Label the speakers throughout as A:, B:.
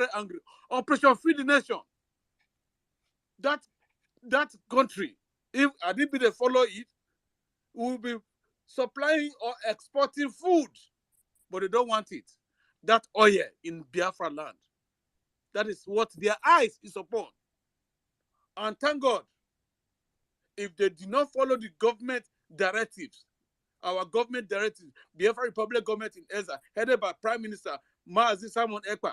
A: very angry. Operation Feed the Nation. That country, if Adibide follow it, will be supplying or exporting food, but they don't want it. That oil in Biafra land. That is what their eyes is upon. And thank God, if they do not follow the government directives, our government directives, Biafra Republic government in Ezra, headed by Prime Minister Mazi Simon Ekpa,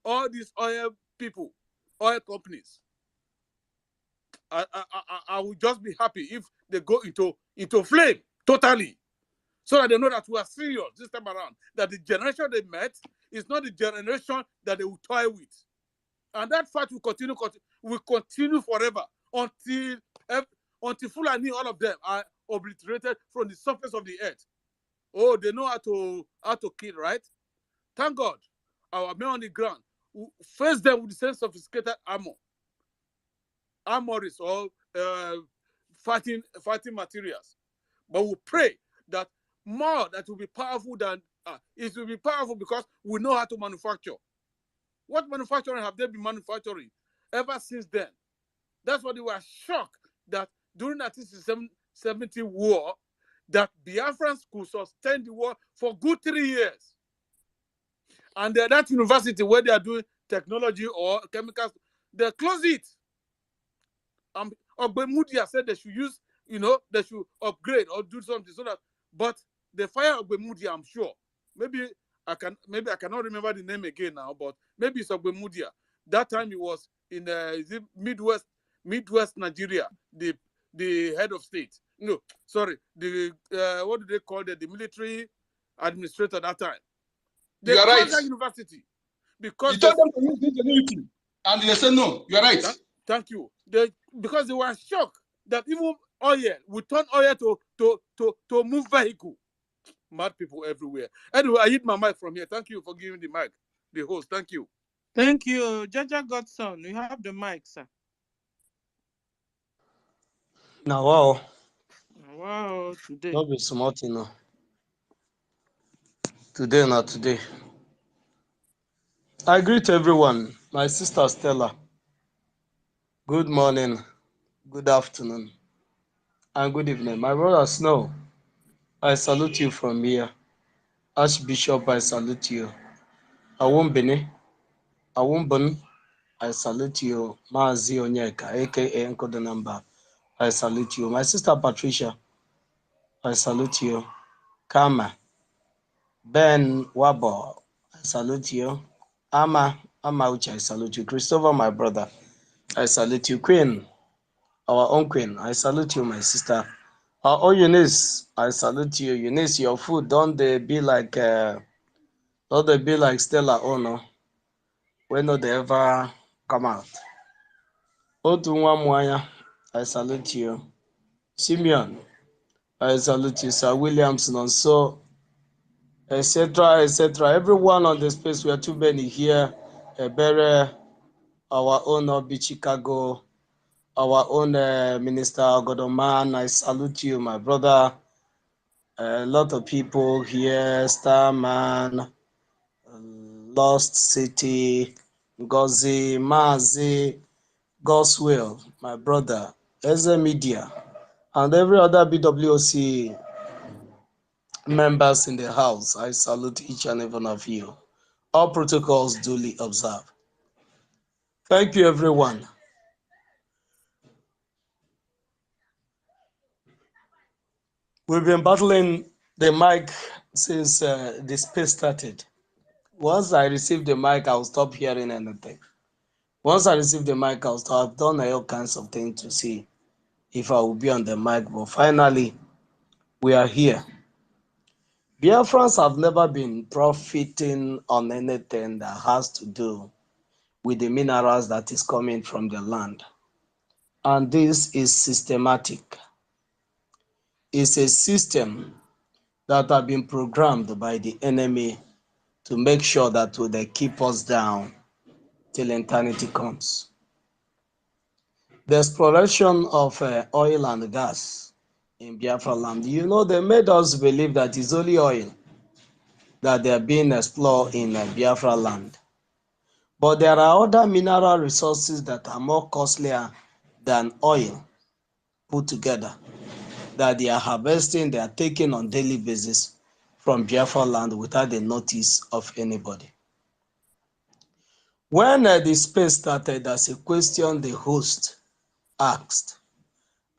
A: all these oil people, oil companies, I will just be happy if they go into flame totally, so that they know that we are serious this time around, that the generation they met is not the generation that they will toy with. And that fight will continue forever until Fulani, all of them, are obliterated from the surface of the earth. Oh, they know how to kill, right? Thank God, our men on the ground will face them with the same sophisticated armories or fighting materials. But we pray that more that will be powerful than it will be powerful because we know how to manufacture. What manufacturing have they been manufacturing ever since then? That's why they were shocked that during the 1970 war, that Biafrans could sustain the war for good 3 years. And that university where they are doing technology or chemicals, they close it. Ogbemudia said they should use, they should upgrade or do something so that, but they fire Ogbemudia, I'm sure. Maybe I cannot remember the name again now, but maybe it's Ogbemudia. That time it was in Midwest Nigeria, the head of state. No, sorry, what do they call it? The military administrator that time. They
B: are right.
A: That university because
B: you told them to use the ingenuity, and they said no. You are right.
A: Thank you. Because they were shocked that even oil, we turn oil to move vehicle. Mad people everywhere. Anyway, I hit my mic from here. Thank you for giving the mic, the host. Thank you.
C: Thank you, Jaja Godson. You have the mic, sir.
D: Now, wow.
C: Wow, today.
D: Not be smart, Today, not today. I greet everyone. My sister Stella. Good morning, good afternoon, and good evening. My brother Snow, I salute you from here. Archbishop, I salute you. Awumbini, Awumbun, I salute you. Maazi Onyeka, aka Nkodenamba, I salute you. My sister Patricia, I salute you. Kama, Ben Wabo, I salute you. Ama Uche, I salute you. Christopher, my brother, I salute you. Queen, our own queen, I salute you, my sister. Oh, Eunice, I salute you. Eunice, your food, don't they be like Stella? Oh no, when do they ever come out? Otunwamwanya, I salute you. Simeon, I salute you. Sir Williamson, and so, etc., etc. Everyone on the space, we are too many here. Ebere, our own Obi Chicago, our own Minister Godoman, I salute you, my brother. A lot of people here, Starman, Lost City, Ngozi, Mazi, Goswell, my brother, Eze Media, and every other BWOC members in the house. I salute each and every one of you. All protocols duly observed. Thank you, everyone. We've been battling the mic since the space started. Once I receive the mic, I'll stop hearing anything. Once I receive the mic, I've done all kinds of things to see if I will be on the mic. But finally, we are here. Biafrans have never been profiting on anything that has to do with the minerals that is coming from the land. And this is systematic. It's a system that have been programmed by the enemy to make sure that they keep us down till eternity comes. The exploration of oil and gas in Biafra land, they made us believe that it's only oil that they are being explored in Biafra land. But there are other mineral resources that are more costlier than oil put together that they are harvesting, they are taking on daily basis from Biafra land without the notice of anybody. When the space started, as a question the host asked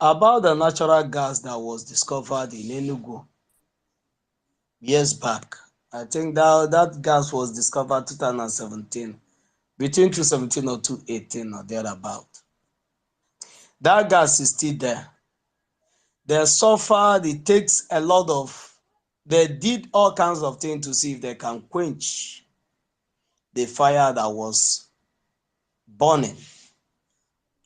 D: about the natural gas that was discovered in Enugu years back. I think that gas was discovered 2017, between 2017 or 2018 or thereabout. That gas is still there. They suffered, it takes a lot of, they did all kinds of things to see if they can quench the fire that was burning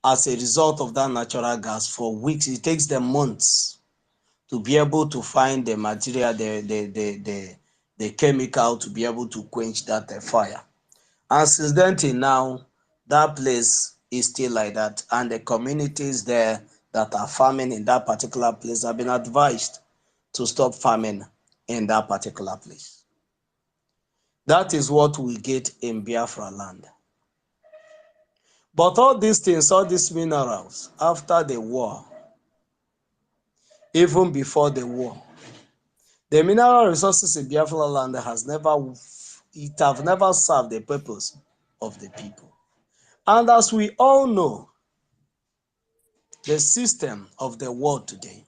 D: as a result of that natural gas for weeks. It takes them months to be able to find the material, the chemical to be able to quench that fire. And since then till now, that place is still like that. And the communities there that are farming in that particular place have been advised to stop farming in that particular place. That is what we get in Biafra land. But all these things, all these minerals, after the war, even before the war, the mineral resources in Biafra land have never served the purpose of the people. And as we all know, the system of the world today,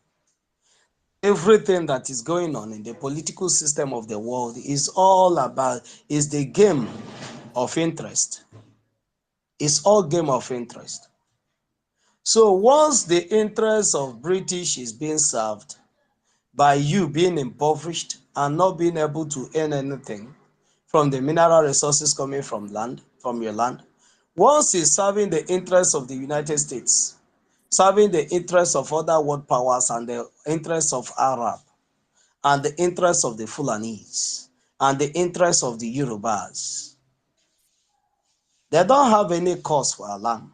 D: everything that is going on in the political system of the world is all about, is the game of interest. It's all game of interest. So once the interest of British is being served by you being impoverished and not being able to earn anything from the mineral resources coming from your land, once it's serving the interests of the United States, serving the interests of other world powers and the interests of Arab, and the interests of the Fulanese, and the interests of the Yorubas, they don't have any cause for alarm.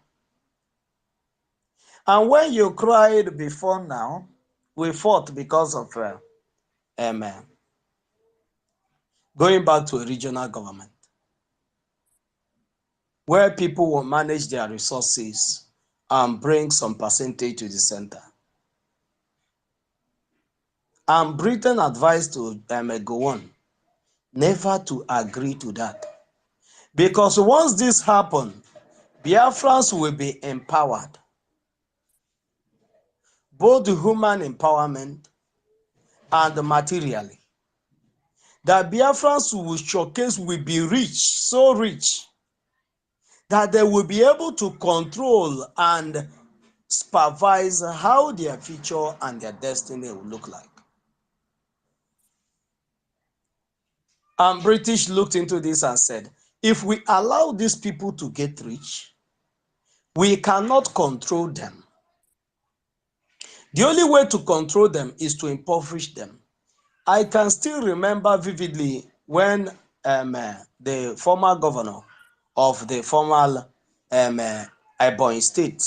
D: And when you cried before now, we fought because of going back to a regional government, where people will manage their resources and bring some percentage to the center. And Britain advised to go on, never to agree to that. Because once this happens, Biafrans will be empowered. Both human empowerment and materially. That Biafrans will showcase, will be rich, so rich, that they will be able to control and supervise how their future and their destiny will look like. And British looked into this and said, if we allow these people to get rich, we cannot control them. The only way to control them is to impoverish them. I can still remember vividly when the former governor of the former Ebonyi State,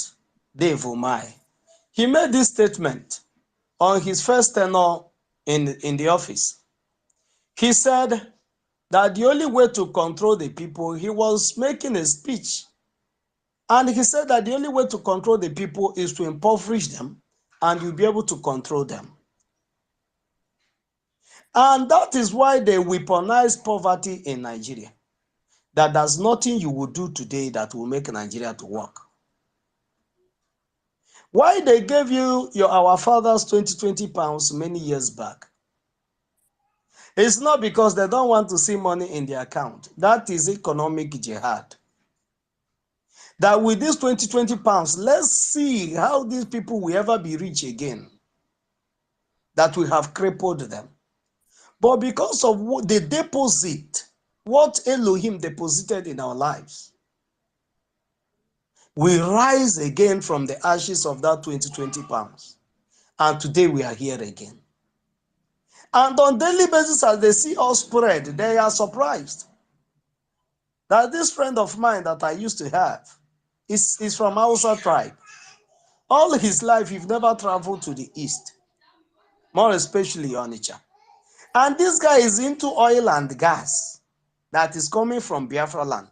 D: Dave Umahi, he made this statement on his first tenure in the office. He said that the only way to control the people, he was making a speech, and he said that the only way to control the people is to impoverish them, and you'll be able to control them. And that is why they weaponize poverty in Nigeria. That there's nothing you will do today that will make Nigeria to work. Why they gave you our fathers 20 pounds many years back? It's not because they don't want to see money in their account. That is economic jihad. That with these 20 pounds, let's see how these people will ever be rich again. That we have crippled them. But because of what the deposit, what Elohim deposited in our lives, we rise again from the ashes of that 20 pounds. And today we are here again. And on daily basis, as they see us spread, they are surprised. That this friend of mine that I used to have is from Hausa tribe. All his life, he's never traveled to the east, more especially Onitsha. And this guy is into oil and gas that is coming from Biafra land.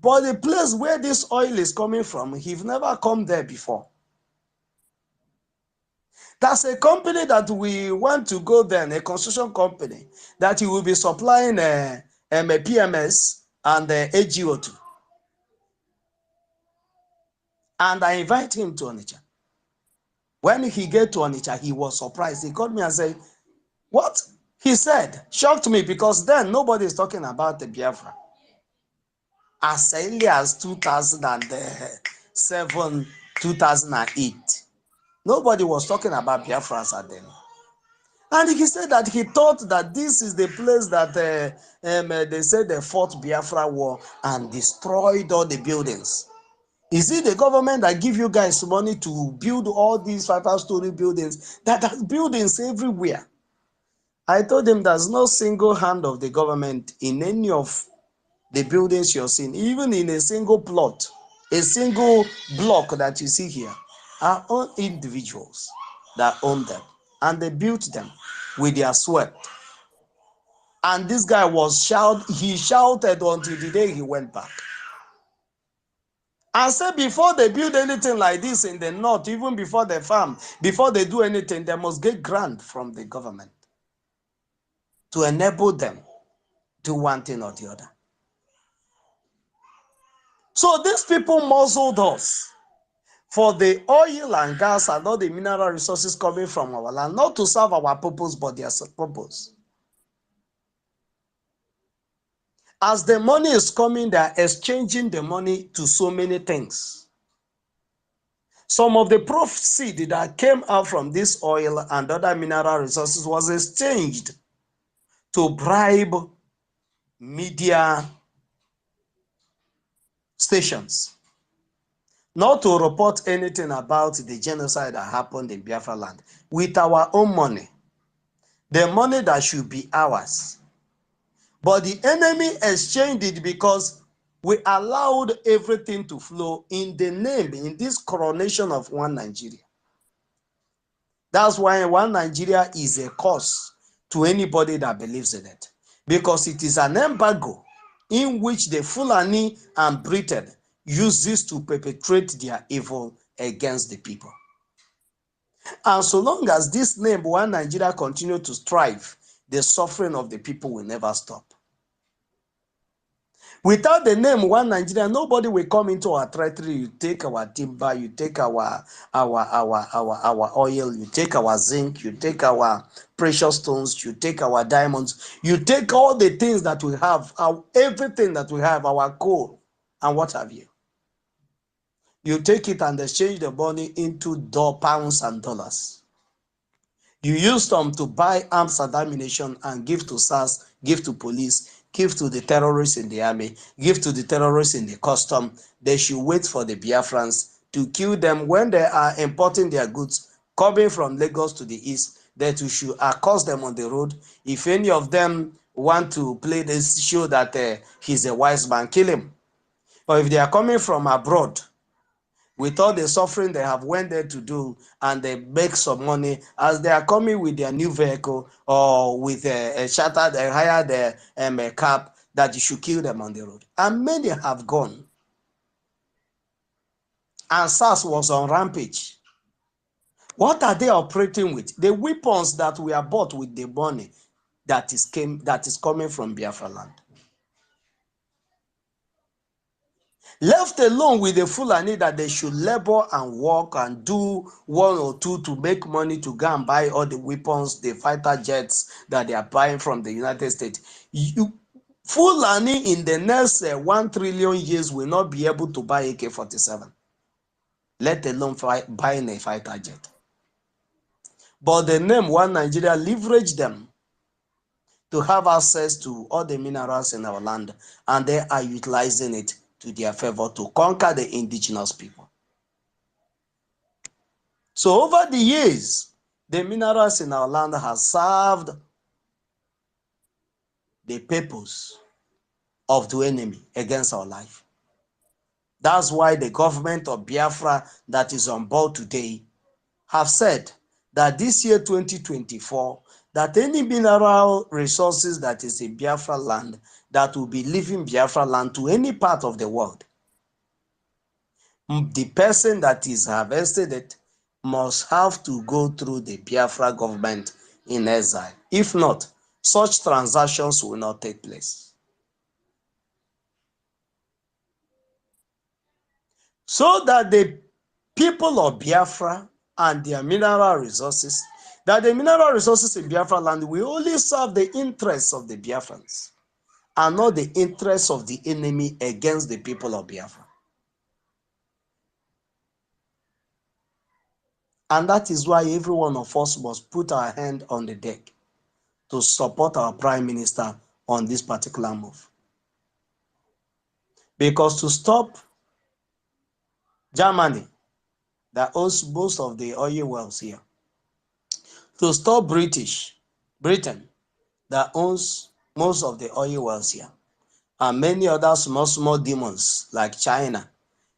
D: But the place where this oil is coming from, he've never come there before. That's a company that we want to go there, a construction company, that he will be supplying a PMS and a AGO2. And I invite him to Onitsha. When he get to Onitsha, he was surprised. He called me and said, what? He said, shocked me, because then nobody is talking about the Biafra. As early as 2007, 2008, nobody was talking about Biafra at then. And he said that he thought that this is the place that they said they fought Biafra war and destroyed all the buildings. Is it the government that give you guys money to build all these 5-story buildings that has buildings everywhere? I told him there's no single hand of the government in any of the buildings you're seeing, even in a single plot, a single block that you see here, are all individuals that own them, and they built them with their sweat. And this guy he shouted until the day he went back. And said before they build anything like this in the north, even before they farm, before they do anything, they must get grant from the government to enable them to one thing or the other. So these people muzzled us for the oil and gas and all the mineral resources coming from our land, not to serve our purpose, but their purpose. As the money is coming, they are exchanging the money to so many things. Some of the proceeds that came out from this oil and other mineral resources was exchanged to bribe media stations not to report anything about the genocide that happened in Biafra land with our own money, the money that should be ours. But the enemy exchanged it because we allowed everything to flow in the name, in this coronation of one Nigeria. That's why one Nigeria is a curse to anybody that believes in it, because it is an embargo in which the Fulani and Britain use this to perpetrate their evil against the people. And so long as this name, one Nigeria, continue to strive, the suffering of the people will never stop. Without the name one Nigeria, nobody will come into our territory. You take our timber, you take our oil, you take our zinc, you take our precious stones, you take our diamonds, you take all the things that we have, everything that we have, our coal, and what have you. You take it and exchange the money into pounds and dollars. You use them to buy arms and ammunition and give to SARS, give to police, give to the terrorists in the army, give to the terrorists in the custom. They should wait for the Biafrans to kill them when they are importing their goods coming from Lagos to the east. That you should accost them on the road. If any of them want to play this show that he's a wise man, kill him. Or if they are coming from abroad, with all the suffering they have went there to do, and they make some money, as they are coming with their new vehicle or with a shattered, hired a cab, that you should kill them on the road. And many have gone. And SARS was on rampage. What are they operating with? The weapons that we are bought with the money that is coming from Biafra land. Left alone with the Fulani that they should labor and work and do one or two to make money to go and buy all the weapons, the fighter jets that they are buying from the United States. Fulani in the next 1 trillion years will not be able to buy AK-47, let alone buying a fighter jet. But the name One Nigeria leveraged them to have access to all the minerals in our land, and they are utilizing it to their favor to conquer the indigenous people. So over the years, the minerals in our land have served the purpose of the enemy against our life. That's why the government of Biafra that is on board today have said that this year 2024, that any mineral resources that is in Biafra land, that will be leaving Biafra land to any part of the world, the person that is harvested it must have to go through the Biafra government in exile. If not, such transactions will not take place. So that the people of Biafra and their mineral resources, that the mineral resources in Biafra land will only serve the interests of the Biafrans and not the interests of the enemy against the people of Biafra. And that is why every one of us must put our hand on the deck to support our prime minister on this particular move. Because to stop Germany, that owns most of the oil wells here, to stop Britain, that owns most of the oil wells here, and many other small demons like China.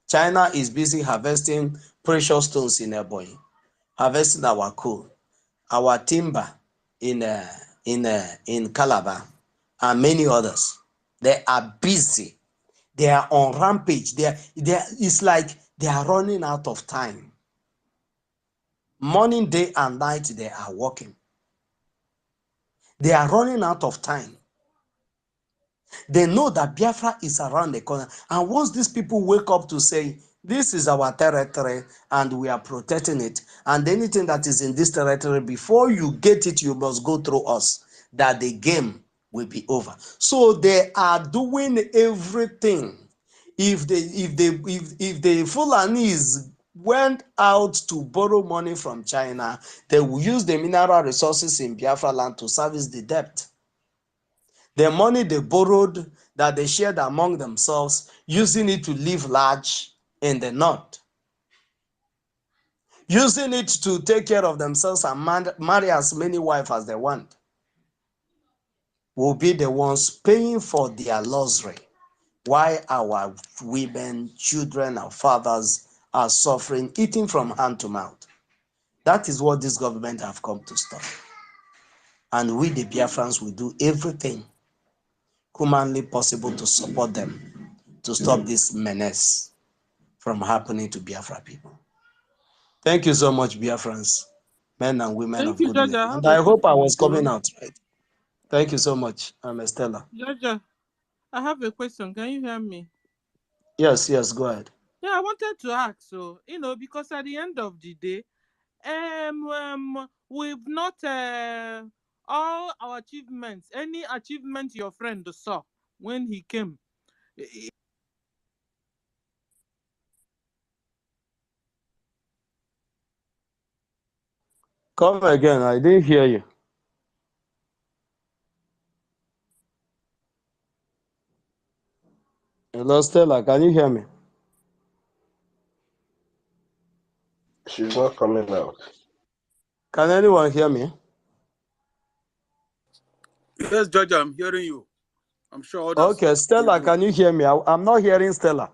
D: China is busy harvesting precious stones in Ebonyi, harvesting our coal, our timber in Calabar, and many others. They are busy. They are on rampage. It's like they are running out of time. Morning, day, and night, they are working. They are running out of time. They know that Biafra is around the corner. And once these people wake up to say, this is our territory and we are protecting it, and anything that is in this territory, before you get it, you must go through us, that the game will be over. So they are doing everything. If the Fulanis went out to borrow money from China, they will use the mineral resources in Biafra land to service the debt. The money they borrowed that they shared among themselves, using it to live large in the north, using it to take care of themselves and marry as many wives as they want, will be the ones paying for their luxury, while our women, children, and fathers are suffering, eating from hand to mouth. That is what this government have come to stop. And we, the Biafrans, will do everything humanly possible to support them, to stop this menace from happening to Biafra people. Thank you so much, Biafrans, men and women
C: Thank
D: of
C: you,
D: good
C: Georgia.
D: name.
C: I
D: And
C: have a
D: I hope I
C: question
D: was coming
C: too.
D: out right. Thank you so much, Estella.
C: Georgia, I have a question. Can you hear me?
D: Yes, go ahead.
C: Yeah, I wanted to ask. So, because at the end of the day, we've not all our achievements. Any achievement your friend saw when he came.
D: Come again. I didn't hear you. Hello, Stella. Can you hear me?
B: She's not coming out.
D: Can anyone hear me?
A: Yes, Georgia, I'm hearing you. I'm sure others
D: Okay, Stella,
A: hearing you.
D: can you hear me? I'm not hearing Stella.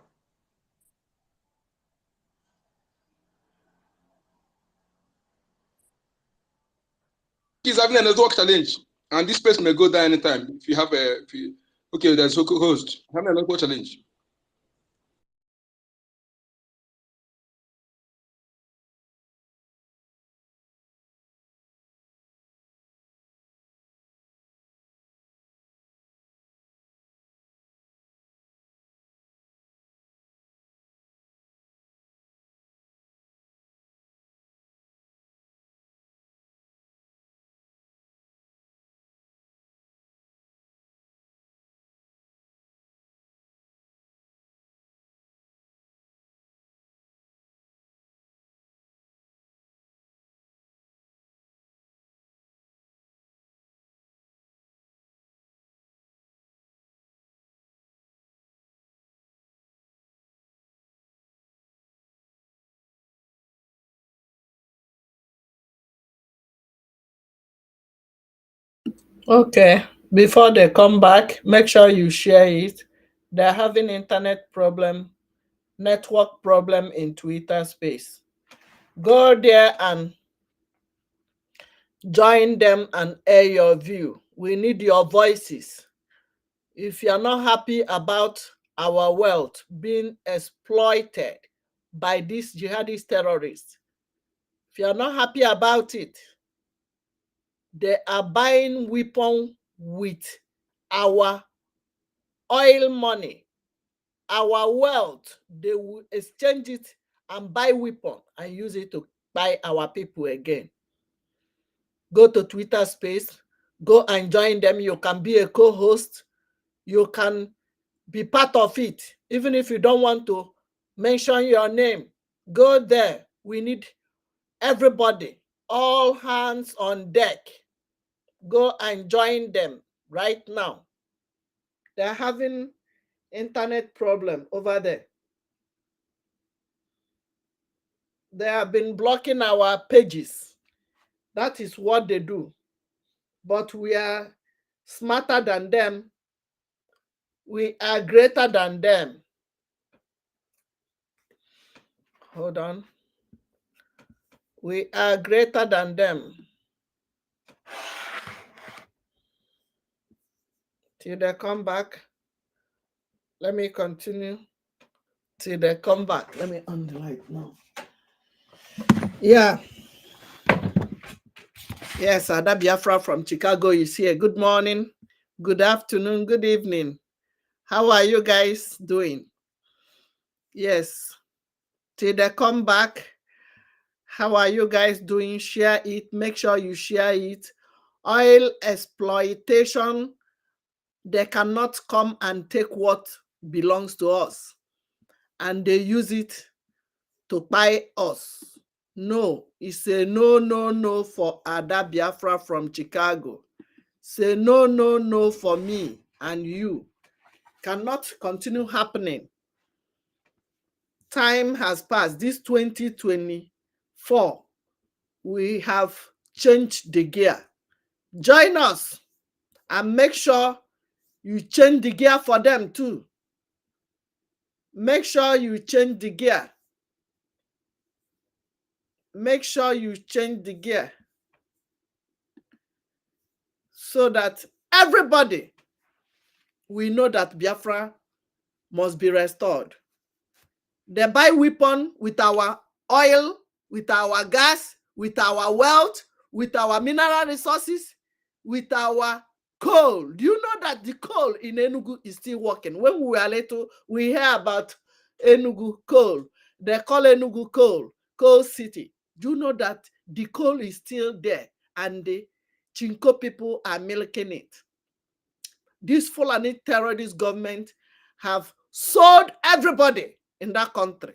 B: He's having a network challenge, and this place may go down anytime. If you have okay, there's a host having a network challenge.
E: Okay, before they come back, make sure you share it. They're having internet problem, network problem in Twitter space. Go there and join them and air your view. We need your voices. If you are not happy about our wealth being exploited by these jihadist terrorists, if you are not happy about it, they are buying weapons with our oil money, our wealth. They will exchange it and buy weapons and use it to buy our people again. Go to Twitter space, go and join them. You can be a co-host. You can be part of it. Even if you don't want to mention your name, go there. We need everybody, all hands on deck. Go and join them right now. They're having internet problem over there. They have been blocking our pages. That is what they do. But we are smarter than them. We are greater than them. Hold on. We are greater than them. Till they come back. Let me continue. Till they come back. Let me on the light now. Yeah. Yes, Ada Biafra from Chicago is here. Good morning, good afternoon, good evening. How are you guys doing? Yes. Till they come back. How are you guys doing? Share it. Make sure you share it. Oil exploitation. They cannot come and take what belongs to us. And they use it to buy us. No. It's a no, no, no for Ada Biafra from Chicago. Say no, no, no for me and you. Cannot continue happening. Time has passed. This 2024, we have changed the gear. Join us and make sure you change the gear for them too. Make sure you change the gear. Make sure you change the gear so that everybody, we know that Biafra must be restored. They buy weapons with our oil, with our gas, with our wealth, with our mineral resources, with our coal. Do you know that the coal in Enugu is still working? When we were little, we hear about Enugu coal. They call Enugu coal city. Do you know that the coal is still there and the Chinko people are milking it? This Fulani terrorist government have sold everybody in that country.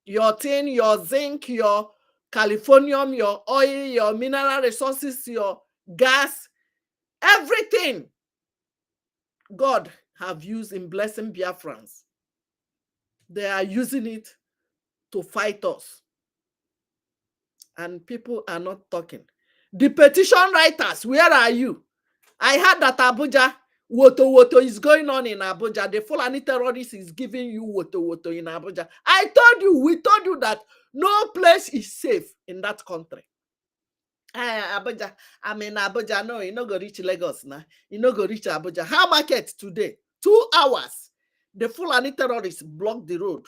E: Your tin, your zinc, your californium, your oil, your mineral resources, your gas, everything God have used in blessing Biafrans. They are using it to fight us. And people are not talking. The petition writers, where are you? I heard that Abuja, WOTOWOTO is going on in Abuja. The Fulani terrorist is giving you WOTOWOTO in Abuja. I told you, we told you that no place is safe in that country. Abuja, I'm in Abuja. No, you no go reach Lagos now. You no go reach Abuja. How market today? 2 hours. The Fulani terrorists blocked the road,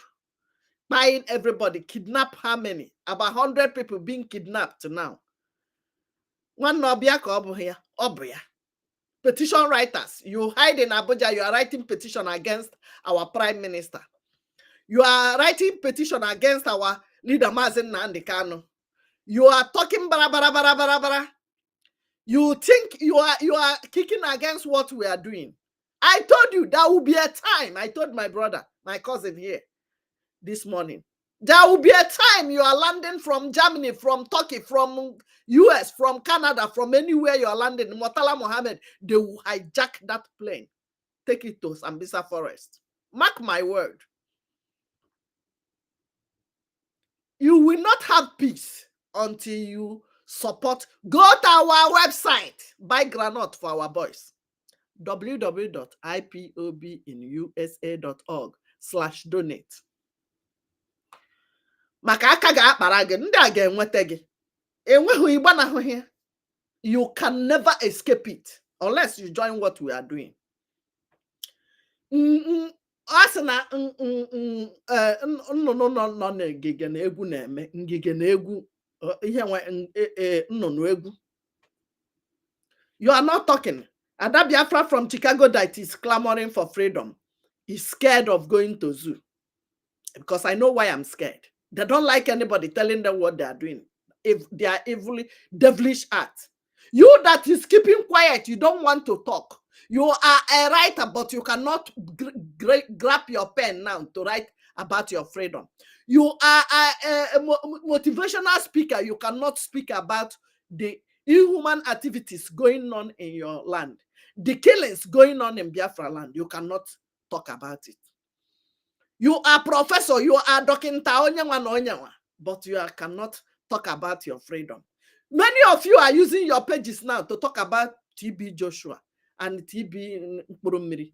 E: buying everybody, kidnap how many? About 100 people being kidnapped now. One Nobia over here, Obria. Petition writers, you hide in Abuja, you are writing petition against our prime minister. You are writing petition against our leader Mazen Nnamdi Kanu. You are talking bara bara bara bara bara. You think you are kicking against what we are doing. I told you there will be a time. I told my brother, my cousin here this morning. There will be a time you are landing from Germany, from Turkey, from US, from Canada, from anywhere you are landing. Murtala Mohammed, they will hijack that plane, take it to Sambisa Forest. Mark my word. You will not have peace until you support. Go to our website, buy granite for our boys. www.ipobinusa.org/donate. Maka aka ga-akpara gị, ndị a ga-enweta gị. Enweghị ịgbanahụ here. You can never escape it unless you join what we are doing. Asana no ngige na egwu na-eme ngige na egwu ihe nwe nnụnụ egwu. You are not talking. Ada Biafra from Chicago that is clamoring for freedom is scared of going to zoo. Because I know why I'm scared. They don't like anybody telling them what they are doing. If they are evilly devilish at. You that is keeping quiet, you don't want to talk. You are a writer, but you cannot grab your pen now to write about your freedom. You are a motivational speaker. You cannot speak about the inhuman activities going on in your land. The killings going on in Biafra land. You cannot talk about it. You are professor, you are dokinta, but you cannot talk about your freedom. Many of you are using your pages now to talk about TB Joshua and TB Mkurumiri.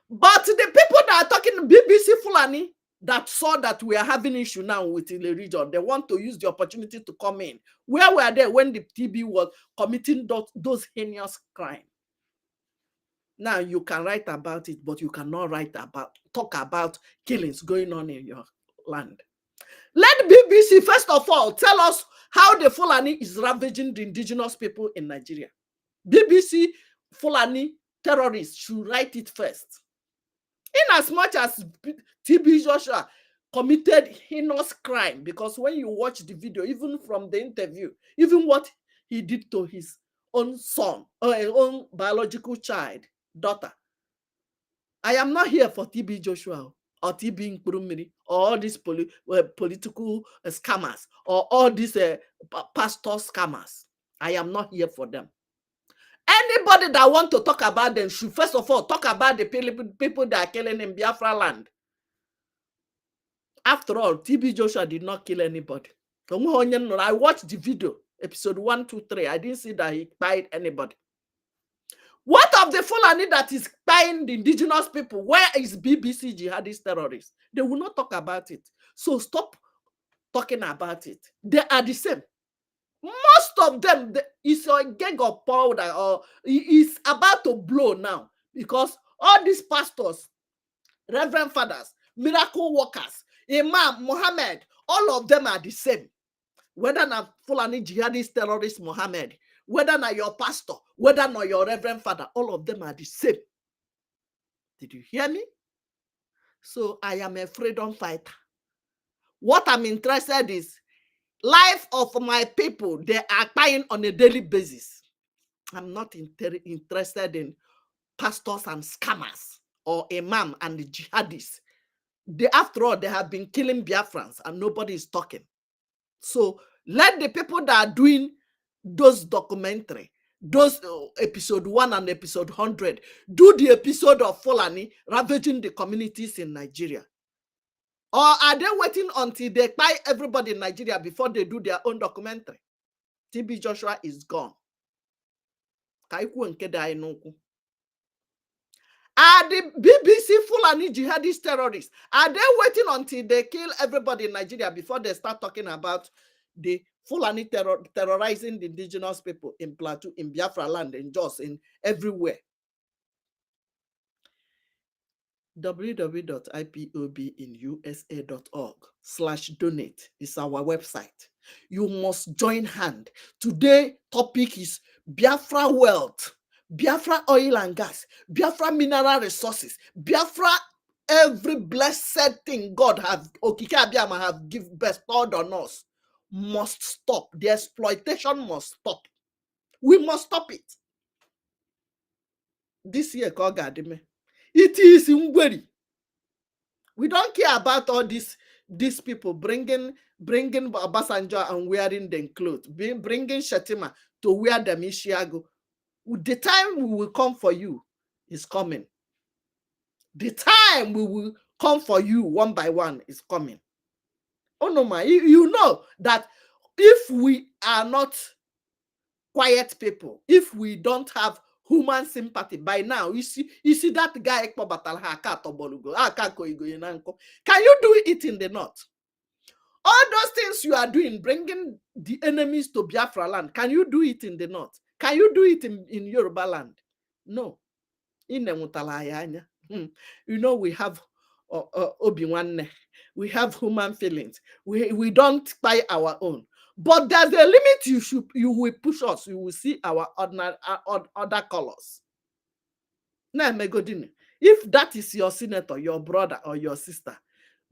E: But the people that are talking BBC Fulani that saw that we are having issue now within the region, they want to use the opportunity to come in. Where were they when the TB was committing those heinous crimes? Now you can write about it, but you cannot talk about killings going on in your land. Let BBC, first of all, tell us how the Fulani is ravaging the indigenous people in Nigeria. BBC Fulani terrorists should write it first. In as much as TB Joshua committed heinous crime, because when you watch the video, even from the interview, even what he did to his own son or his own biological daughter. I am not here for TB Joshua or TB Nkurumiri or all these political scammers or all these pastor scammers. I am not here for them. Anybody that want to talk about them should first of all talk about the people that are killing in Biafra land. After all, TB Joshua did not kill anybody. I watched the video, episode 1, 2, 3. I didn't see that he killed anybody. What of the Fulani that is buying the indigenous people? Where is BBC jihadist terrorists? They will not talk about it. So stop talking about it. They are the same. Most of them is a gang of powder or is about to blow now because all these pastors, reverend fathers, miracle workers, Imam, Muhammad, all of them are the same. Whether not Fulani jihadist terrorist Muhammad, whether not your pastor, whether not your reverend father, all of them are the same. Did you hear me? So I am a freedom fighter. What I'm interested is life of my people. They are dying on a daily basis. I'm not interested in pastors and scammers or imam and the jihadists. After all, they have been killing Biafrans and nobody is talking. So let the people that are doing those documentary, those episode 1 and episode 100, do the episode of Fulani ravaging the communities in Nigeria. Or are they waiting until they buy everybody in Nigeria before they do their own documentary? TB Joshua is gone. Are the BBC Fulani jihadist terrorists, are they waiting until they kill everybody in Nigeria before they start talking about the Fulani terrorizing the indigenous people in Plateau, in Biafra land, in Jos, in everywhere? www.ipobinusa.org/donate is our website. You must join hand. Today topic is Biafra wealth, Biafra oil and gas, Biafra mineral resources, Biafra every blessed thing God have Okike Abiyama have bestowed on us must stop. The exploitation must stop. We must stop it. This year, it is in Ngweri. We don't care about all these people bringing Obasanjo and wearing them clothes, bringing Shetima to wear them Ishiago. The time we will come for you is coming. The time we will come for you one by one is coming. Oh no, man, you know that if we are not quiet people, if we don't have human sympathy by now, you see that guy. Can you do it in the north? All those things you are doing, bringing the enemies to Biafra land, can you do it in the north? Can you do it in Yoruba land? No. You know, we have Obi-Wan, we have human feelings. We don't buy our own. But there's a limit you will push us. You will see our other colors. Now, Megodini, if that is your senator, your brother, or your sister,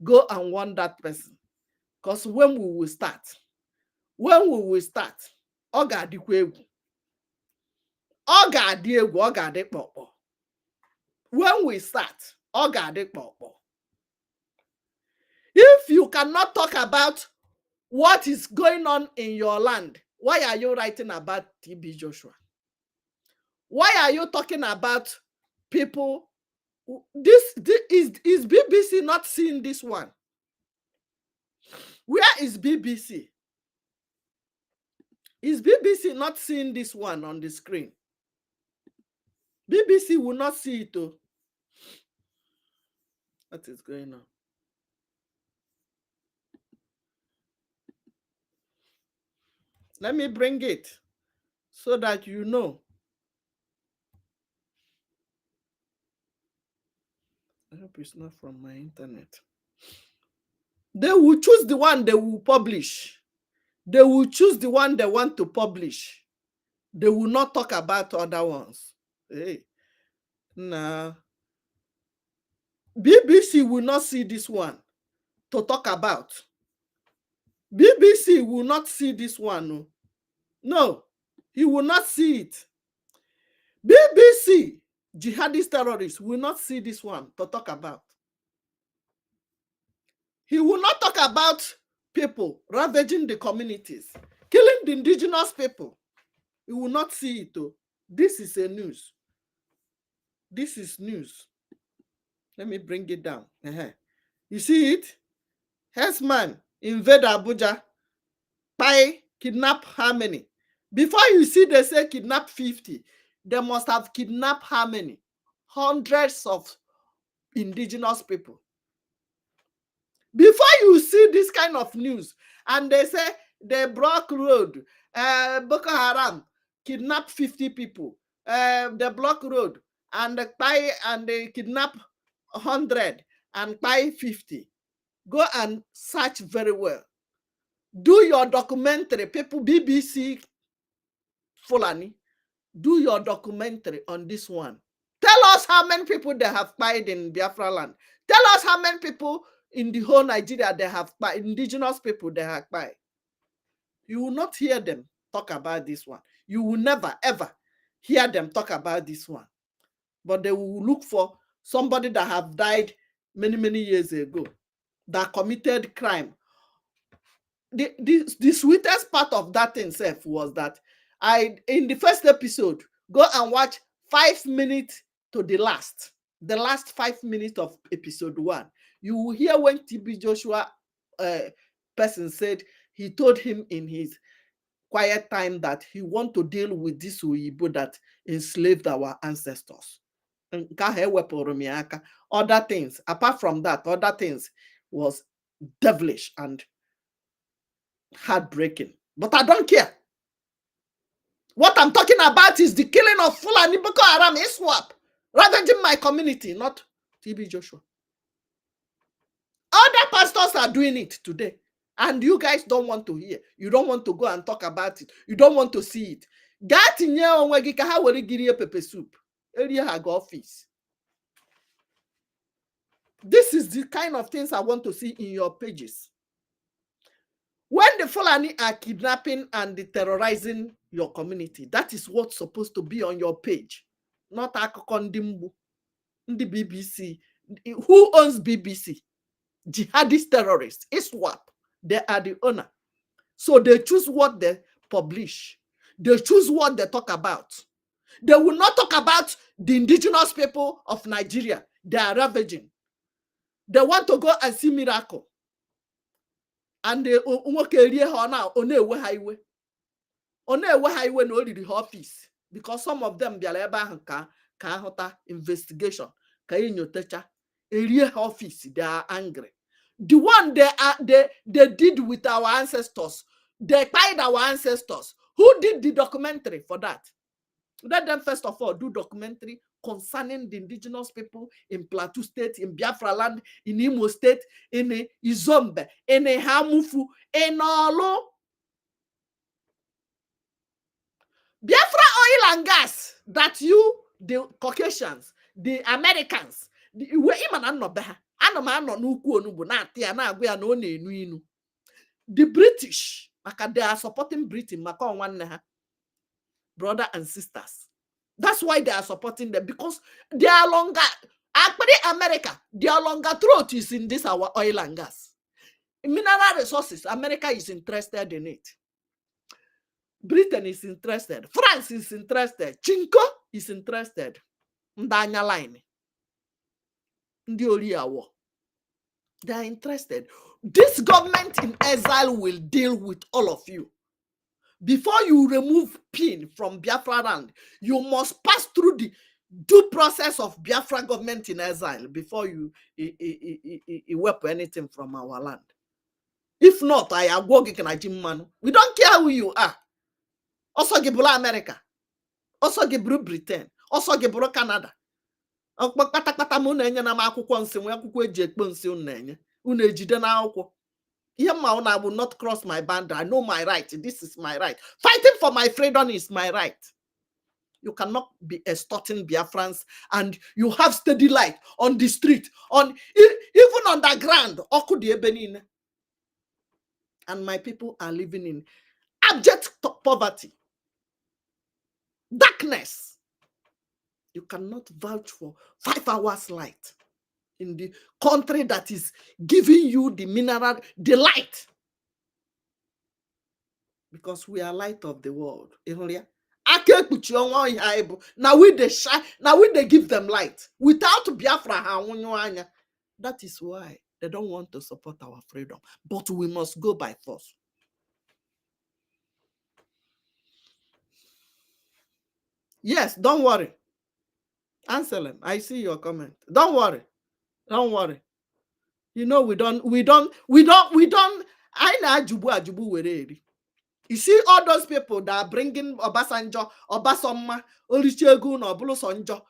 E: go and warn that person. Because when we will start, Oga dikwewu. Oga diegu, Oga dekpopo. When we start, Oga dekpopo. If you cannot talk about what is going on in your land, why are you writing about TB Joshua? Why are you talking about people? This is BBC not seeing this one? Where is BBC? Is BBC not seeing this one on the screen? BBC will not see it though. What is going on? Let me bring it so that you know. I hope it's not from my internet. They will choose the one they will publish. They will choose the one they want to publish. They will not talk about other ones. Hey, nah. BBC will not see this one to talk about. BBC will not see this one. No, he will not see it. BBC, jihadist terrorists, will not see this one to talk about. He will not talk about people ravaging the communities, killing the indigenous people. He will not see it though. This is a news. This is news. Let me bring it down. You see it? Herdsman invade Abuja, by kidnap how many? Before you see they say kidnap 50, they must have kidnapped how many? Hundreds of indigenous people. Before you see this kind of news, and they say they broke road, Boko Haram kidnapped 50 people, they block road, and they kidnap 100 and buy 50. Go and search very well. Do your documentary, people, BBC Fulani, do your documentary on this one. Tell us how many people they have died in Biafra land. Tell us how many people in the whole Nigeria they have died, indigenous people they have died. You will not hear them talk about this one. You will never, ever hear them talk about this one. But they will look for somebody that have died many, many years ago, that committed crime. The sweetest part of that itself was that in the first episode, go and watch 5 minutes to the last 5 minutes of episode 1. You will hear when TB Joshua person said he told him in his quiet time that he want to deal with this Uyibo that enslaved our ancestors. Other things, apart from that, other things was devilish and heartbreaking. But I don't care. What I'm talking about is the killing of Fulani Boko Haram ISWAP, ravaging my community, not TB Joshua. Other pastors are doing it today, and you guys don't want to hear. You don't want to go and talk about it. You don't want to see it. Get in here on Wagika, will give you pepper soup. Area have office. This is the kind of things I want to see in your pages. When the Fulani are kidnapping and terrorizing your community, that is what's supposed to be on your page, not Akokondimbu, the BBC. Who owns BBC? Jihadist terrorists, ISWAP. They are the owner. So they choose what they publish. They choose what they talk about. They will not talk about the indigenous people of Nigeria. They are ravaging. They want to go and see miracle. And they on highway no the office, because some of them investigation area office, they are angry. The one they did with our ancestors, they tied our ancestors. Who did the documentary for that? Let them first of all do documentary, concerning the indigenous people in Plateau State, in Biafra land, in Imo State, in Izombe, in Hamufu, in Olo. Biafra oil and gas that you, the Caucasians, the Americans, the British, they are supporting Britain, brother and sisters. That's why they are supporting them, because they are longer. Actually, America, their longer throat is in this our oil and gas. Mineral resources, America is interested in it. Britain is interested. France is interested. Chinko is interested. Ndanya line. They are interested. This government in exile will deal with all of you. Before you remove PIN from Biafra land, you must pass through the due process of Biafra government in exile before you wipe anything from our land. If not, I am working man. We don't care who you are. Also Gibula America. Also Gibru Britain. Also Gibru Canada. I will not cross my boundary. I know my right. This is my right. Fighting for my freedom is my right. You cannot be extorting Biafrans, and you have steady light on the street, even on the ground. And my people are living in abject poverty, darkness. You cannot vouch for 5 hours light in the country that is giving you the mineral, the light. Because we are light of the world. Now we they shine, now we they give them light. Without Biafra, that is why they don't want to support our freedom. But we must go by force. Yes, don't worry. Anselm, I see your comment. Don't worry. Don't worry. You know, we don't. I know Ajubu wereri. You see all those people that are bringing Obasanjo, Obasoma, Olusegun, Obulosonjo,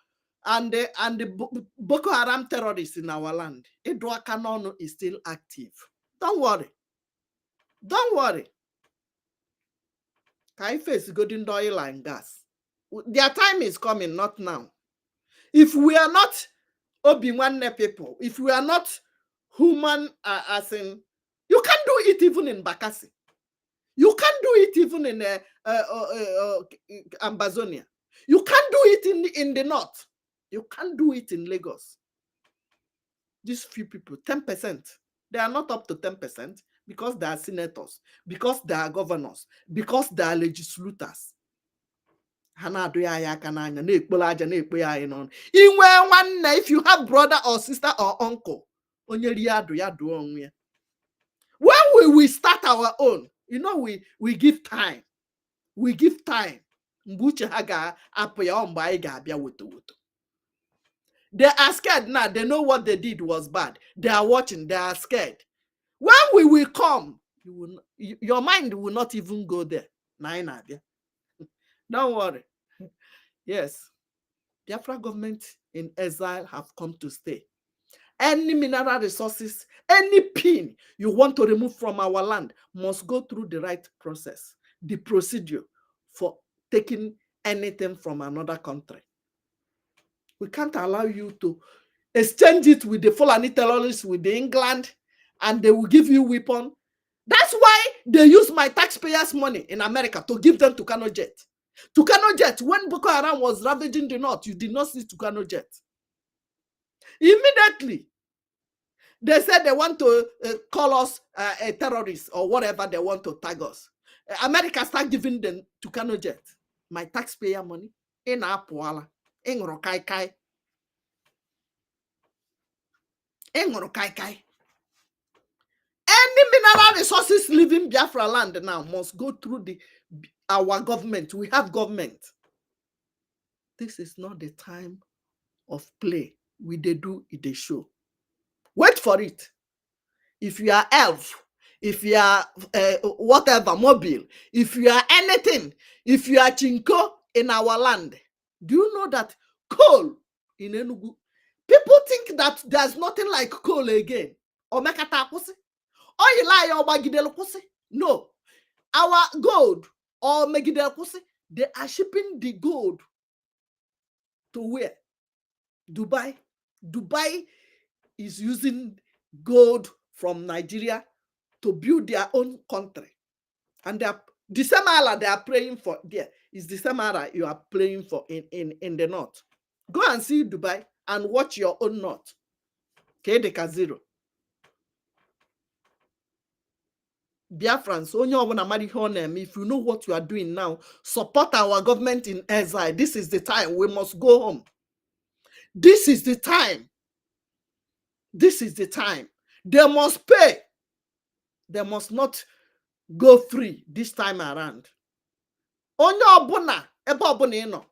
E: and the Boko Haram terrorists in our land. Edwa Kanono is still active. Don't worry. Don't worry. Kaife is good in oil and gas. Their time is coming, not now. If we are not Obi-Wan people, if we are not human, as in, you can't do it even in Bakassi. You can't do it even in Ambazonia. You can't do it in the north. You can't do it in Lagos. These few people, 10%, they are not up to 10% because they are senators, because they are governors, because they are legislators. If you have brother or sister or uncle, when we start our own, you know, we give time. We give time. They are scared now. They know what they did was bad. They are watching. They are scared. When we will come, your mind will not even go there. Don't worry. Yes. Biafra government in exile have come to stay. Any mineral resources, any PIN you want to remove from our land must go through the right process, the procedure for taking anything from another country. We can't allow you to exchange it with the Fulani terrorists, with the England, and they will give you weapon. That's why they use my taxpayers' money in America to give them Tucano jet. Tucano jet, when Boko Haram was ravaging the north, you did not see Tucano jet. Immediately, they said they want to call us a terrorist or whatever they want to tag us. America start giving them Tucano jet, my taxpayer money, in Apuala, in Rokai. Any mineral resources leaving Biafra land now must go through our government. We have government. This is not the time of play. They do it, they show. Wait for it. If you are elf, if you are whatever, mobile, if you are anything, if you are chinko in our land, do you know that coal in Enugu. People think that there's nothing like coal again. Or mekata kwusi. Oil lie or magidel kwusi. No. Our gold or megidel kwusi, they are shipping the gold to where? Dubai. Dubai is using gold from Nigeria to build their own country. And they are, the same Allah they are praying for there is the same Allah you are praying for in the north. Go and see Dubai and watch your own north. Kedeka zero. Biafrans, if you know what you are doing now, support our government in exile. This is the time. We must go home. This is the time. This is the time. They must pay. They must not go free this time around. Onye obuna, ebe obuna ino.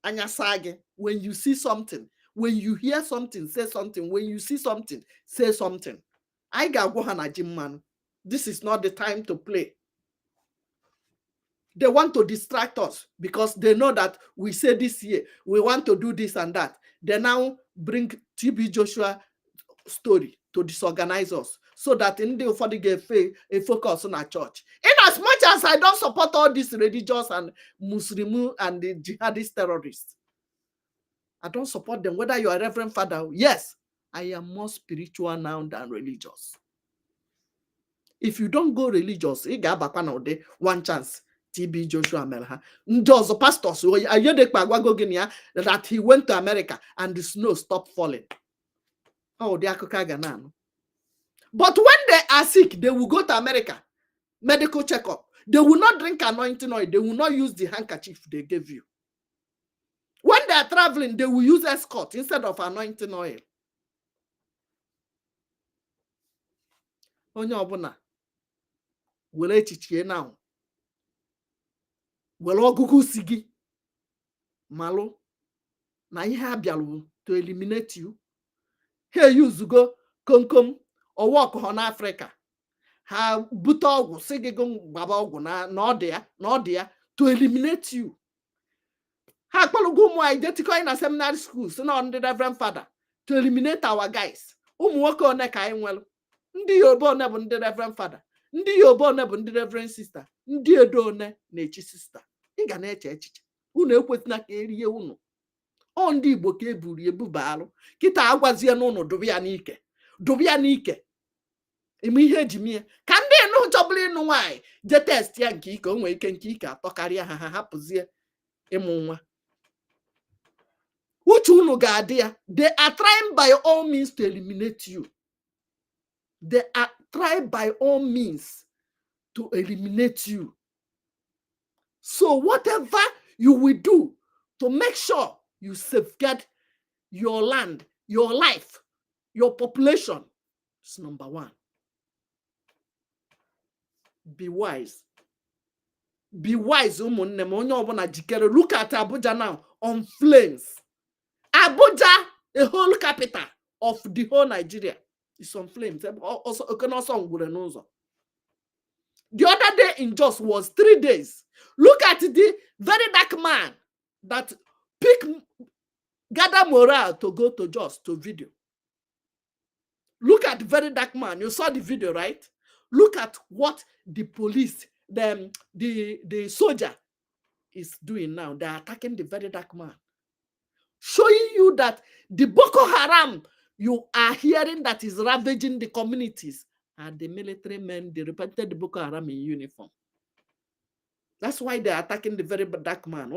E: Anya sage, when you see something, when you hear something, say something. When you see something, say something. I ga go hana jimman. This is not the time to play. They want to distract us because they know that we say this year, we want to do this and that. They now bring TB Joshua story to disorganize us so that in the for a focus on our church. In as much as I don't support all these religious and Muslim and the jihadist terrorists, I don't support them. Whether you are Reverend Father, yes, I am more spiritual now than religious. If you don't go religious, one chance. TB Joshua Melha. Those pastors that he went to America and the snow stopped falling. Oh, they are Ganan. But when they are sick, they will go to America, medical checkup. They will not drink anointing oil. They will not use the handkerchief they gave you. When they are traveling, they will use escort instead of anointing oil. Onye obuna were echiche now. Were ogugu sigi malo na ihe abialu to eliminate you. Here you go kom or walk on Africa. Ha butogu sigigong baboguna no there to eliminate you. Ha kwalugu mo identical in a seminary school, so now the Reverend Father to eliminate our guys. Woko neka enwelu. Ndi yobo ne bu ndi Reverend Father. Ndi yobo ne bu ndi Reverend Sister. Ndi edo ne na-echi sister. Ị ga na-eche echiche. Unu ekwesina ka erie unu. O ndị Igbo ka eburu ebubalụ. Kita agwazie n'unu dobia n'ike. Dobia n'ike. Ime ihe ejimie. Ka ndị enu chọbụla ịnụ nwanyị je test ya nke ike o nwee ike nke ike atọ karịa ha hapụzie ịmụ nwa. Uche unu ga-adị ya. They are trying by all means to eliminate you. They are trying by all means to eliminate you. So whatever you will do to make sure you safeguard your land, your life, your population is number one. Be wise. Be wise, umunne m onye obuna jikere. Look at Abuja now on flames. Abuja, a whole capital of the whole Nigeria, is on flames. Also, the other day in Jos was 3 days. Look at the very dark man that gather morale to go to Jos to video. Look at the very dark man. You saw the video, right? Look at what the police, the soldier is doing now. They are attacking the very dark man. Showing you that the Boko Haram you are hearing that is ravaging the communities are the military men, the repented Boko Haram in uniform. That's why they are attacking the very dark man.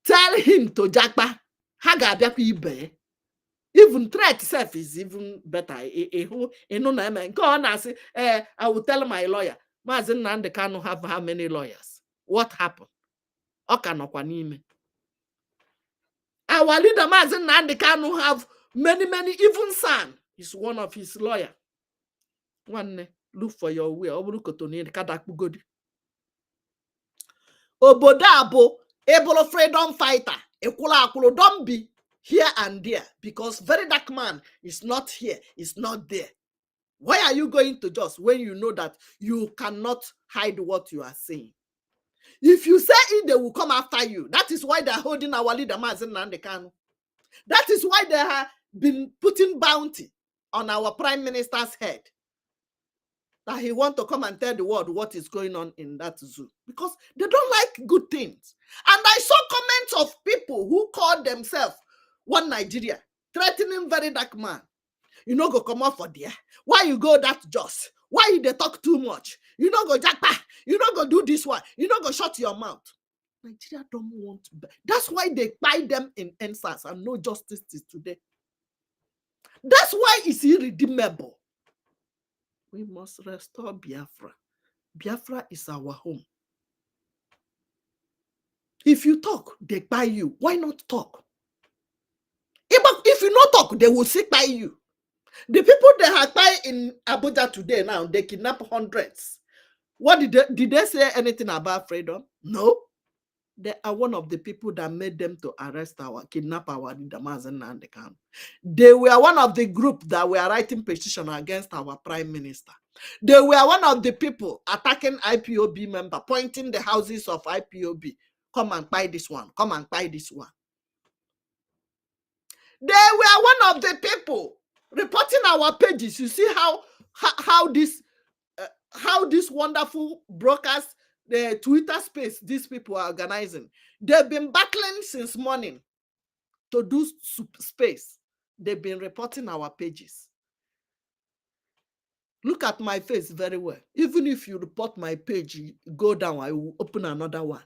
E: Tell him to Jakba. Even threat itself is even better. I will tell my lawyer. Mazin Nande cannot have how many lawyers. What happened? Our leader Mazin Nande cannot have many, even son is one of his lawyer. One look for your way. Obodabo, able freedom fighter, don't be here and there because very dark man is not here, is not there. Why are you going to just when you know that you cannot hide what you are saying? If you say it, they will come after you. That is why they're holding our leader, Mazen Nandekano. That is why they have been putting bounty on our prime minister's head. That he want to come and tell the world what is going on in that zoo. Because they don't like good things. And I saw comments of people who called themselves One Nigeria, threatening very dark man. You know, go come out for there. Why you go that just? Why you they talk too much? You know, go jackpot. You know, go do this one. You know, go shut your mouth. Nigeria don't want to. That's why they buy them in NSAS and no justice till today. That's why it's irredeemable. We must restore Biafra. Biafra is our home. If you talk, they buy you. Why not talk? If you not talk, they will sit by you. The people they have buy in Abuja today now, they kidnap hundreds. What did they say anything about freedom? No. They are one of the people that made them to kidnap our leader, Mazen Nandekano. They were one of the group that were writing petition against our prime minister. They were one of the people attacking IPOB member, pointing the houses of IPOB. Come and buy this one. Come and buy this one. They were one of the people reporting our pages. You see how this wonderful brokers, the Twitter space these people are organizing. They've been battling since morning to do space. They've been reporting our pages. Look at my face very well. Even if you report my page, go down, I will open another one.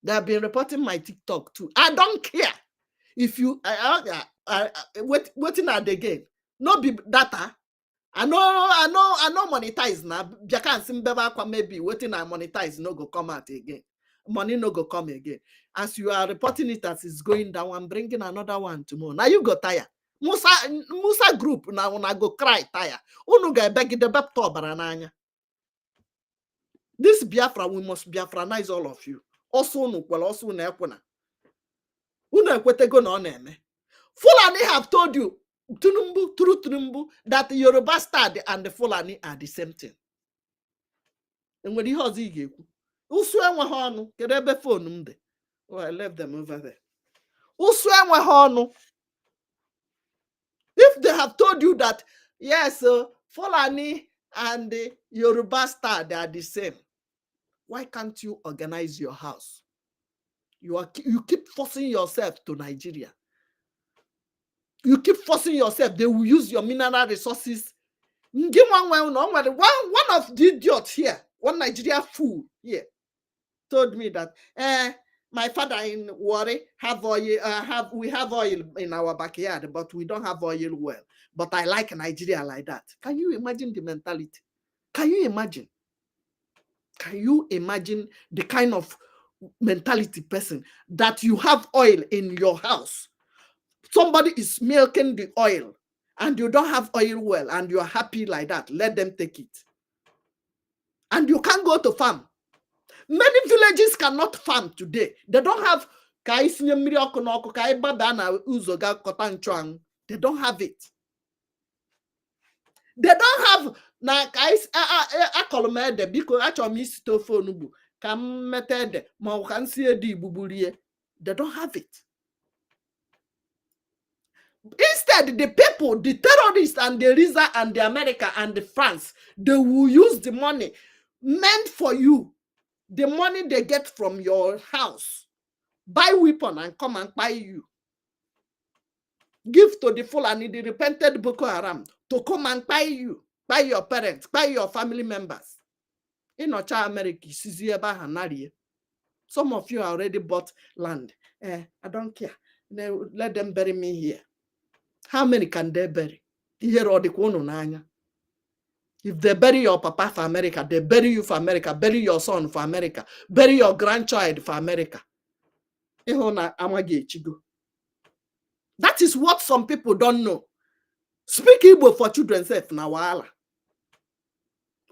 E: They have been reporting my TikTok too. I don't care. If you waiting at the game, no be data. I know monetize now. Maybe waiting and monetize no go come out again. Money no go come again. As you are reporting it as it's going down, I'm bringing another one tomorrow. Now you go tire. Musa group now when I go cry tire. Unu ga beg the bapto barananya. This Biafra, we must Biafranize all of you. Also no well also na ekwana. Unu ekwetego na oneme. Fulani have told you Tunumbu, that the Yoruba star and the Fulani are the same thing. And when he has phone. Oh, I left them over there. If they have told you that, yes, Fulani and the Yoruba star, they are the same, why can't you organize your house? You keep forcing yourself to Nigeria. You keep forcing yourself. They will use your mineral resources. One of the idiots here, one Nigeria fool here, told me that my father in Warri have oil. We have oil in our backyard, but we don't have oil well. But I like Nigeria like that. Can you imagine the mentality? Can you imagine? Can you imagine the kind of mentality person that you have oil in your house? Somebody is milking the oil and you don't have oil well and you're happy like that. Let them take it. And you can't go to farm. Many villages cannot farm today. They don't have they don't have it. They don't have they don't have it. Instead, the people, the terrorists and the Riza and the America and the France, they will use the money meant for you, the money they get from your house, buy weapon and come and buy you. Give to the Fulani, the repented Boko Haram, to come and buy you, buy your parents, buy your family members. In Ocha America, some of you already bought land. I don't care. Let them bury me here. How many can they bury? If they bury your papa for America, they bury you for America, bury your son for America, bury your grandchild for America. That is what some people don't know. Speak Igbo for children's sake na wahala.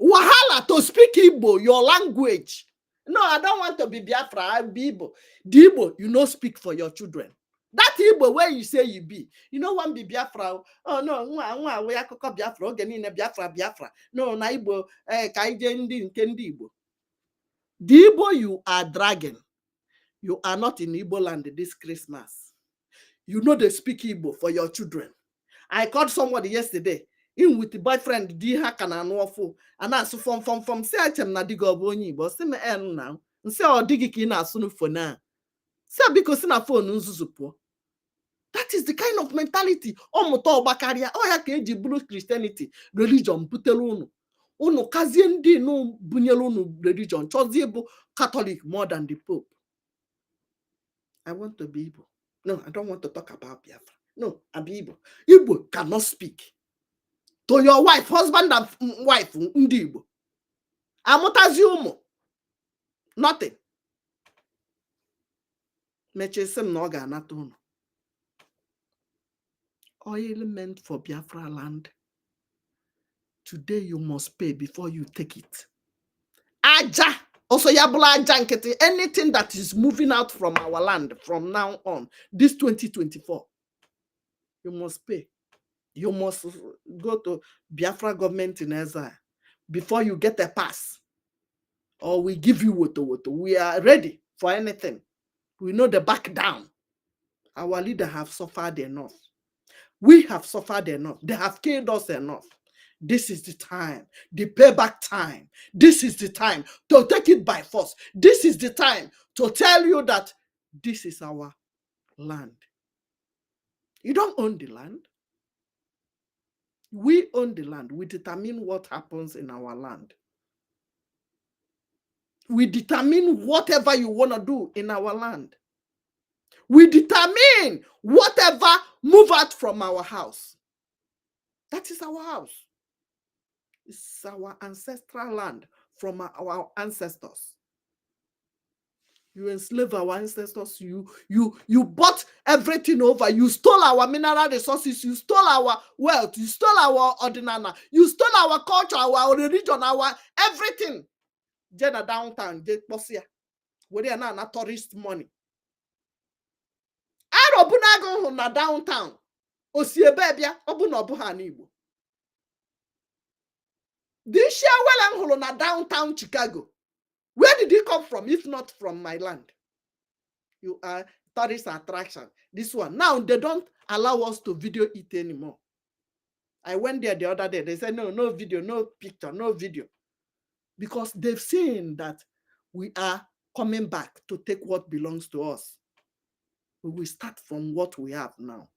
E: Wahala to speak Igbo, your language. No, I don't want to be Biafra, I'll be Igbo. The Igbo, you know, speak for your children. That Igbo where you say you be, you know, one be Biafra. Oh no, we are Biafra, Biafra. No, na Igbo, Kaije ndi Igbo. The Igbo you are dragging, you are not in Igbo land this Christmas. You know they speak Igbo for your children. I called somebody yesterday, in with the boyfriend, Diha Kananwafo, and I saw from say I am Nadigo Boni, but see me now, and say or diggy in as soon for now. Say because in a phone, Nzuzupo. That is the kind of mentality. Oh, Moto Bakaria, oh, ya keji blue Christianity, religion, Putelunu. Uno kazien di no bunyelunu religion, choziebo Catholic more than the Pope. I want to be Igbo. No, I don't want to talk about Biafra. No, I'm Igbo. Igbo cannot speak to your wife, husband and wife, ndi Igbo. Amutazi umo. Nothing. Mechesem no ga anatono. Oil meant for Biafra land. Today you must pay before you take it. Aja. Also, yabula aja nkete. Anything that is moving out from our land from now on, this 2024, you must pay. You must go to Biafra government in exile before you get a pass. Or we give you WOTOWOTO. We are ready for anything. We know the back down. Our leader have suffered enough. We have suffered enough. They have killed us enough. This is the time, the payback time. This is the time to take it by force. This is the time to tell you that this is our land. You don't own the land. We own the land. We determine what happens in our land. We determine whatever you want to do in our land. We determine whatever move out from our house. That is our house. It's our ancestral land from our ancestors. You enslave our ancestors. You bought everything over. You stole our mineral resources. You stole our wealth. You stole our ordinana. You stole our culture, our religion, our everything. Jena downtown, Posia. Where they are not tourist money. Arobunago na downtown. Osiebebia, obunobuha Igbo. This year, well, I'm na downtown Chicago. Where did he come from, if not from my land? You are tourist attraction. This one. Now, they don't allow us to video it anymore. I went there the other day. They said, no video, no picture, no video. Because they've seen that we are coming back to take what belongs to us. We will start from what we have now.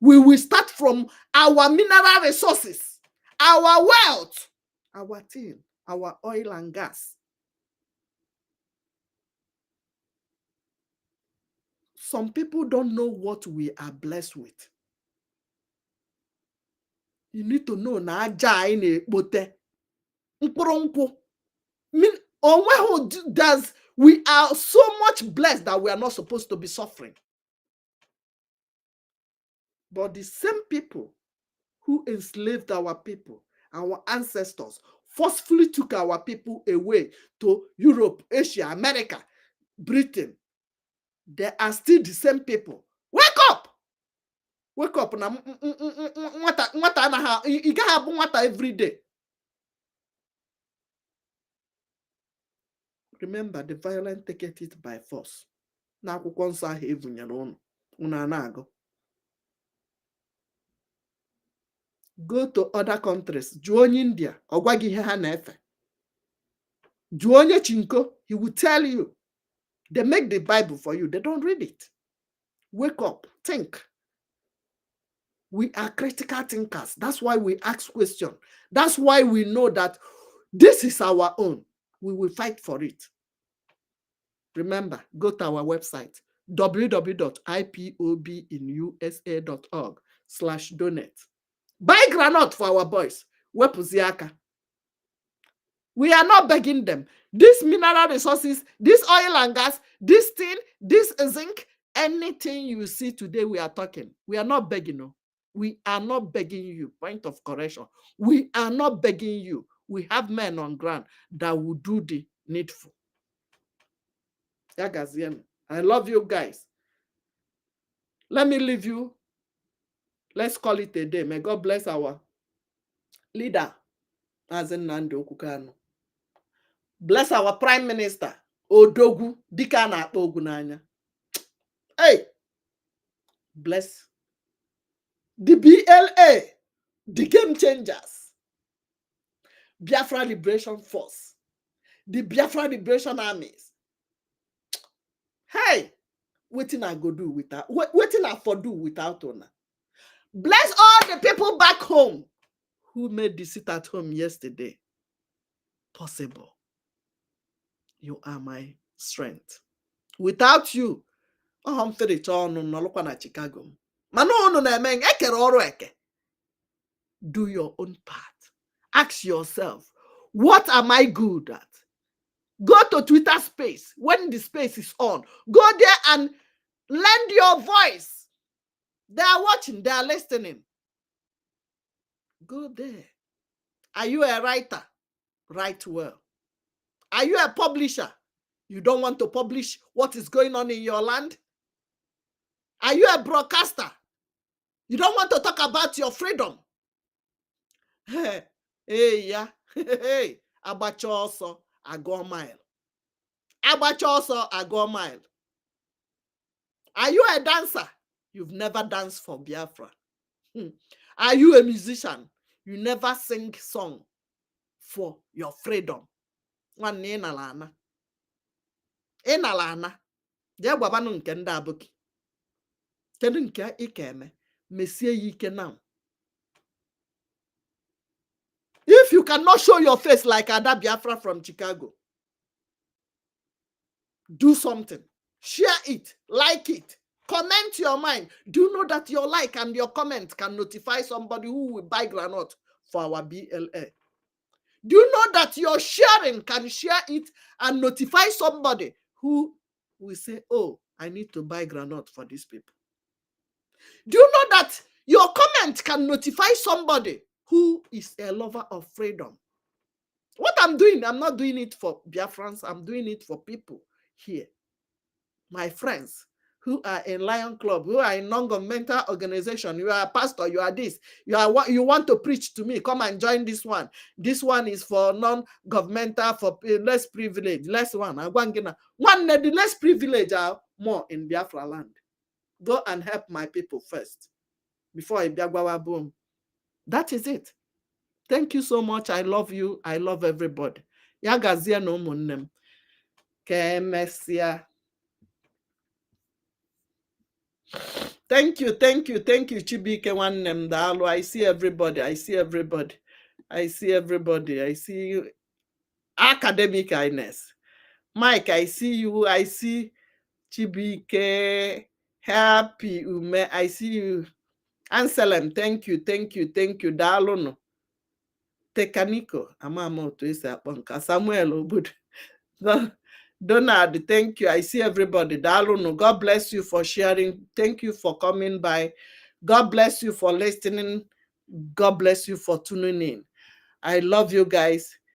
E: We will start from our mineral resources, our wealth, our tin, our oil and gas. Some people don't know what we are blessed with. You need to know na aja ine bote. We are so much blessed that we are not supposed to be suffering. But the same people who enslaved our people, our ancestors, forcefully took our people away to Europe, Asia, America, Britain. They are still the same people. Wake up! Wake up now. You can have water every day. Remember, the violent take it by force. Now, go to other countries. Join India. Join Chinko. He will tell you. They make the Bible for you. They don't read it. Wake up. Think. We are critical thinkers. That's why we ask questions. That's why we know that this is our own. We will fight for it. Remember, go to our website, www.ipobinusa.org/donate. Buy granite for our boys. Wepuziaka. We are not begging them. These mineral resources, this oil and gas, this tin, this zinc, anything you see today, we are talking. We are not begging you. We are not begging you. Point of correction. We are not begging you. We have men on ground that will do the needful. I love you guys. Let me leave you. Let's call it a day. May God bless our leader, as in Nando Kukano. Bless our Prime Minister, Odogu, Dika na-akpọ Ogunanya. Hey, bless the BLA, the Game Changers, Biafra Liberation Force, the Biafra Liberation Armies. Hey, wetin I go do without, wetin I for do without una. Bless all the people back home who made the sit at home yesterday possible. You are my strength. Without you, I'm very na Chicago. Mano na emeng ekere oru eke. Do your own part. Ask yourself, what am I good at? Go to Twitter space when the space is on. Go there and lend your voice. They are watching, they are listening. Go there. Are you a writer? Write well. Are you a publisher? You don't want to publish what is going on in your land? Are you a broadcaster? You don't want to talk about your freedom? Hey, yeah. Hey, Abacha also, I go a mile. Abacha also, I go a mile. Are you a dancer? You've never danced for Biafra. Are you a musician? You never sing song for your freedom. One inalana. Inalana. Dia gwabanu nke nda abuki. Kedu nke ikeme. Mesie yike now. If you cannot show your face like Ada Biafra from Chicago, do something. Share it. Like it. Comment your mind. Do you know that your like and your comment can notify somebody who will buy granite for our BLA? Do you know that your sharing can share it and notify somebody who will say, oh, I need to buy granite for these people? Do you know that your comment can notify somebody who is a lover of freedom? What I'm doing, I'm not doing it for Biafrans. I'm doing it for people here. My friends who are in Lion Club, who are in non-governmental organization. You are a pastor, you are this. You want to preach to me. Come and join this one. This one is for non-governmental, for less privilege. Less one. The less privilege are more in Biafra land. Go and help my people first before I Biagwawa boom. That is it. Thank you so much. I love you. I love everybody. Yagazia no munnem. Kemesia. Thank you, Chibike Wanem Dalo. I see everybody. I see you. Academic kindness. Mike, I see you. I see Chibike. Happy Ume. I see you. Anselm, thank you. Dalo no. Tekaniko. Amamo to isa ponka. Samuel Obud. Donald, thank you. I see everybody. Daluno, God bless you for sharing. Thank you for coming by. God bless you for listening. God bless you for tuning in. I love you guys.